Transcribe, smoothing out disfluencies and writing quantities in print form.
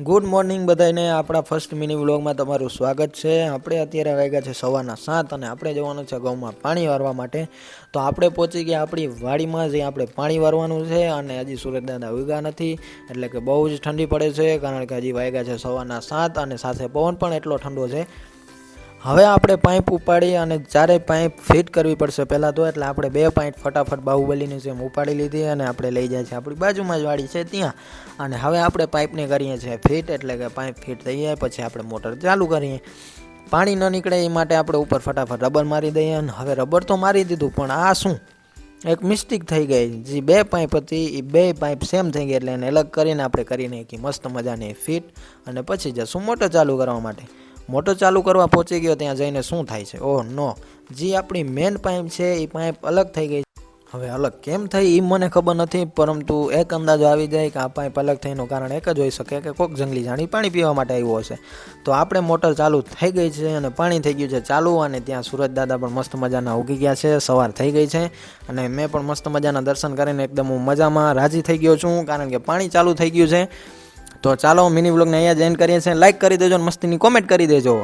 Good morning બધાને આપણા first mini વ્લોગમાં તમારું સ્વાગત છે। આપણે અત્યારે વાગ્યા છે 7:15 અને આપણે જવાનું છે ઘઉંમાં પાણી વારવા માટે। તો આપણે પહોંચી ગયા આપણી વાડીમાં, જે આપણે પાણી વારવાનું છે અને હજી સૂરજદાદા ઉગ્યા નથી, એટલે કે બહુ જ ઠંડી પડે છે, કારણ કે હજી વાગ્યા છે 7:15 અને સાથે પવન પણ એટલો ઠંડો છે। હવે આપણે પાઇપ ઉપાડી અને ચારેય પાઇપ ફિટ કરવી પડશે પહેલાં તો, એટલે આપણે 2 પાઇપ ફટાફટ બાહુબલીની જેમ ઉપાડી લીધી અને આપણે લઈ જાય છે આપણી બાજુમાં જ વાડી છે ત્યાં। અને હવે આપણે પાઇપને કરીએ છીએ ફિટ, એટલે કે પાઇપ ફિટ થઈ જાય પછી આપણે મોટર ચાલુ કરીએ। પાણી ન નીકળે એ માટે આપણે ઉપર ફટાફટ રબર મારી દઈએ। અને હવે રબર તો મારી દીધું, પણ આ શું એક મિસ્ટેક થઈ ગઈ, જે 2 પાઇપ હતી એ 2 પાઇપ સેમ થઈ ગઈ, એટલે એને અલગ કરીને આપણે કરી નાખી મસ્ત મજાની ફિટ। અને પછી જશું મોટર ચાલુ કરવા માટે। મોટર ચાલુ કરવા પહોંચી ગયો, ત્યાં જઈને શું થાય છે, ઓહ નો, જે આપણી મેન પાઇપ છે એ પાઇપ અલગ થઈ ગઈ। હવે અલગ કેમ થઈ એ મને ખબર નથી, પરંતુ એક અંદાજો આવી જાય કે આ પાઇપ અલગ થઈનું કારણ એક જ હોઈ શકે કે કોઈક જંગલી જાણી પાણી પીવા માટે આવ્યો હશે। તો આપણે મોટર ચાલુ થઈ ગઈ છે અને પાણી થઈ ગયું છે ચાલુ, અને ત્યાં સૂરજદાદા પણ મસ્ત મજાના ઉગી ગયા છે, સવાર થઈ ગઈ છે। અને મેં પણ મસ્ત મજાના દર્શન કરીને એકદમ હું મજામાં રાજી થઈ ગયો છું, કારણ કે પાણી ચાલુ થઈ ગયું છે। તો ચાલો મિની વ્લોગને અહીંયા જ એન્ડ કરીએ છીએ। લાઇક કરી દેજો અને મસ્તીની કોમેન્ટ કરી દેજો।